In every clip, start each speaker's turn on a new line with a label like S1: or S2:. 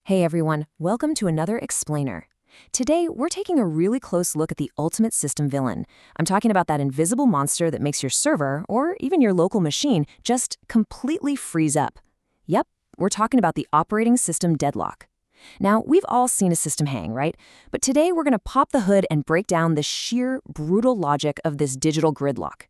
S1: Hey everyone, welcome to another Explainer. Today, we're taking a really close look at the ultimate system villain. I'm talking about that invisible monster that makes your server, or even your local machine, just completely freeze up. Yep, we're talking about the operating system deadlock. Now, we've all seen a system hang, right? But today we're going to pop the hood and break down the sheer, brutal logic of this digital gridlock.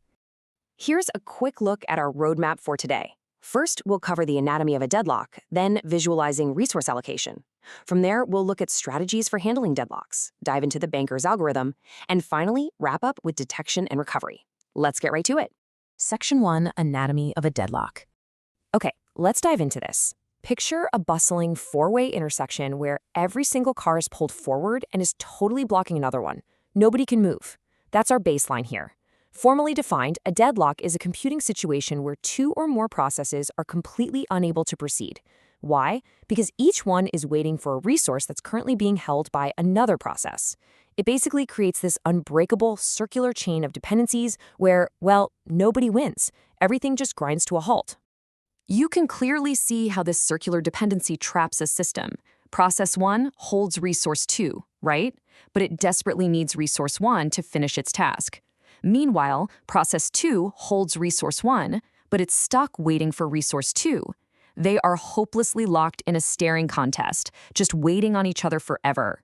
S1: Here's a quick look at our roadmap for today. First, we'll cover the anatomy of a deadlock, then visualizing resource allocation. From there, we'll look at strategies for handling deadlocks, dive into the banker's algorithm, and finally, wrap up with detection and recovery. Let's get right to it. Section 1, Anatomy of a Deadlock. Okay, let's dive into this. Picture a bustling four-way intersection where every single car is pulled forward and is totally blocking another one. Nobody can move. That's our baseline here. Formally defined, a deadlock is a computing situation where two or more processes are completely unable to proceed. Why? Because each one is waiting for a resource that's currently being held by another process. It basically creates this unbreakable circular chain of dependencies where, well, nobody wins. Everything just grinds to a halt. You can clearly see how this circular dependency traps a system. Process 1 holds resource 2, right? But it desperately needs resource 1 to finish its task. Meanwhile, process 2 holds resource 1, but it's stuck waiting for resource 2. They are hopelessly locked in a staring contest, just waiting on each other forever.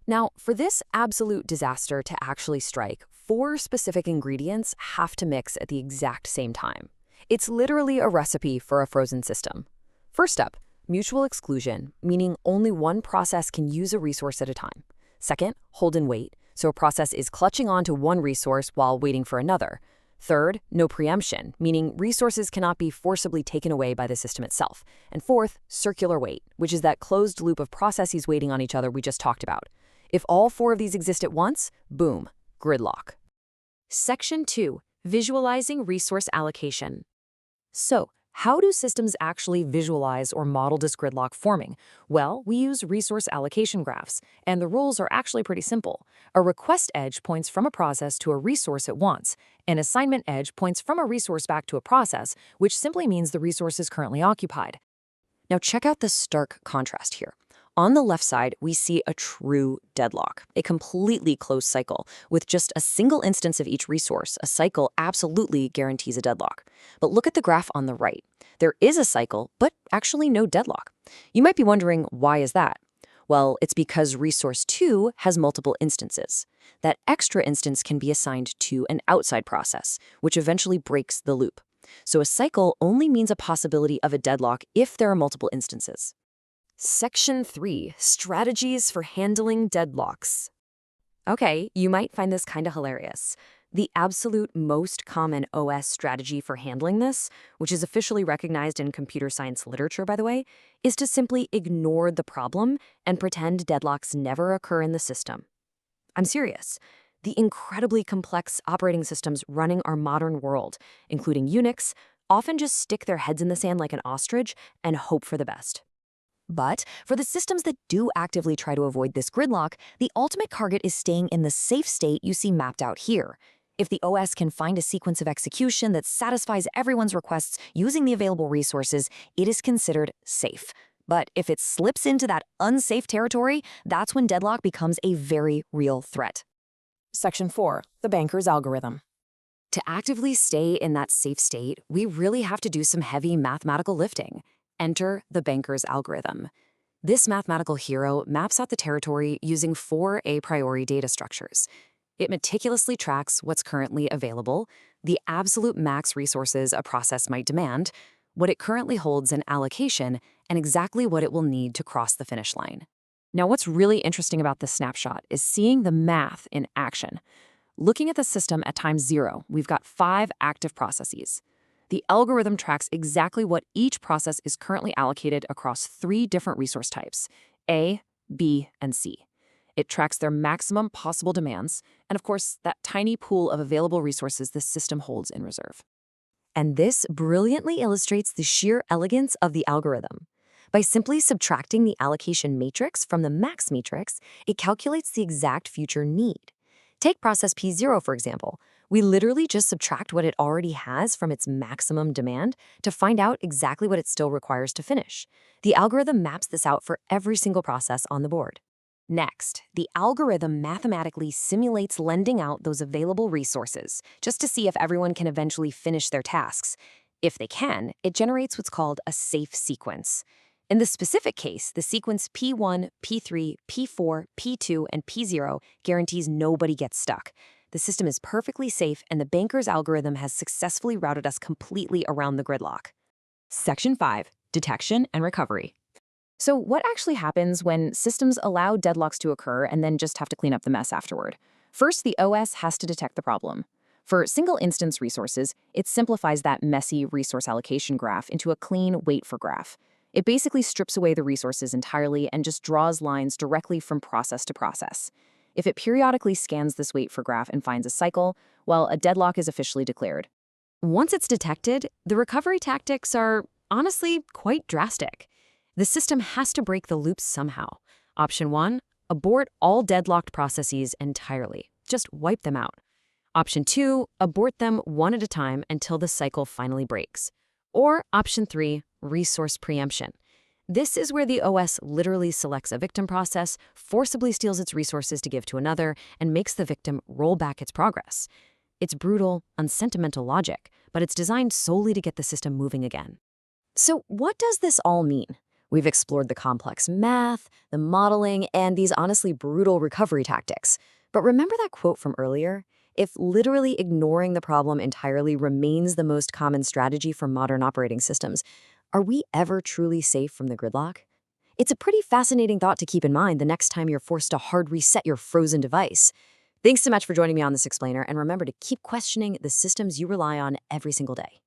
S1: Now, for this absolute disaster to actually strike, 4 specific ingredients have to mix at the exact same time. It's literally a recipe for a frozen system. First up, mutual exclusion, meaning only one process can use a resource at a time. Second, hold and wait. So a process is clutching on to one resource while waiting for another. Third, no preemption, meaning resources cannot be forcibly taken away by the system itself. And fourth, circular wait, which is that closed loop of processes waiting on each other we just talked about. If all 4 of these exist at once, boom, gridlock. Section 2, Visualizing Resource Allocation. So, how do systems actually visualize or model this gridlock forming? Well, we use resource allocation graphs, and the rules are actually pretty simple. A request edge points from a process to a resource it wants. An assignment edge points from a resource back to a process, which simply means the resource is currently occupied. Now check out the stark contrast here. On the left side, we see a true deadlock, a completely closed cycle. With just a single instance of each resource, a cycle absolutely guarantees a deadlock. But look at the graph on the right. There is a cycle, but actually no deadlock. You might be wondering, why is that? Well, it's because resource 2 has multiple instances. That extra instance can be assigned to an outside process, which eventually breaks the loop. So a cycle only means a possibility of a deadlock if there are multiple instances. Section 3, Strategies for Handling Deadlocks. Okay, you might find this kind of hilarious. The absolute most common OS strategy for handling this, which is officially recognized in computer science literature, by the way, is to simply ignore the problem and pretend deadlocks never occur in the system. I'm serious. The incredibly complex operating systems running our modern world, including Unix, often just stick their heads in the sand like an ostrich and hope for the best. But for the systems that do actively try to avoid this gridlock, the ultimate target is staying in the safe state you see mapped out here. If the OS can find a sequence of execution that satisfies everyone's requests using the available resources, it is considered safe. But if it slips into that unsafe territory, that's when deadlock becomes a very real threat. Section 4, the banker's algorithm. To actively stay in that safe state, we really have to do some heavy mathematical lifting. Enter the banker's algorithm. This mathematical hero maps out the territory using 4 a priori data structures. It meticulously tracks what's currently available, the absolute max resources a process might demand, what it currently holds in allocation, and exactly what it will need to cross the finish line. Now, what's really interesting about this snapshot is seeing the math in action. Looking at the system at time 0, we've got 5 active processes. The algorithm tracks exactly what each process is currently allocated across 3 different resource types, A, B, and C. It tracks their maximum possible demands, and of course, that tiny pool of available resources the system holds in reserve. And this brilliantly illustrates the sheer elegance of the algorithm. By simply subtracting the allocation matrix from the max matrix, it calculates the exact future need. Take process P0, for example. We literally just subtract what it already has from its maximum demand to find out exactly what it still requires to finish. The algorithm maps this out for every single process on the board. Next, the algorithm mathematically simulates lending out those available resources, just to see if everyone can eventually finish their tasks. If they can, it generates what's called a safe sequence. In the specific case, the sequence P1, P3, P4, P2, and P0 guarantees nobody gets stuck. The system is perfectly safe, and the banker's algorithm has successfully routed us completely around the gridlock. Section 5. Detection and Recovery. So what actually happens when systems allow deadlocks to occur and then just have to clean up the mess afterward? First, the OS has to detect the problem. For single-instance resources, it simplifies that messy resource allocation graph into a clean wait-for graph. It basically strips away the resources entirely and just draws lines directly from process to process. If it periodically scans this wait-for graph and finds a cycle, well, a deadlock is officially declared. Once it's detected, the recovery tactics are honestly quite drastic. The system has to break the loop somehow. Option 1, abort all deadlocked processes entirely. Just wipe them out. Option 2, abort them one at a time until the cycle finally breaks. Or Option 3, resource preemption. This is where the OS literally selects a victim process, forcibly steals its resources to give to another, and makes the victim roll back its progress. It's brutal, unsentimental logic, but it's designed solely to get the system moving again. So what does this all mean? We've explored the complex math, the modeling, and these honestly brutal recovery tactics. But remember that quote from earlier? If literally ignoring the problem entirely remains the most common strategy for modern operating systems, are we ever truly safe from the gridlock? It's a pretty fascinating thought to keep in mind the next time you're forced to hard reset your frozen device. Thanks so much for joining me on this explainer, and remember to keep questioning the systems you rely on every single day.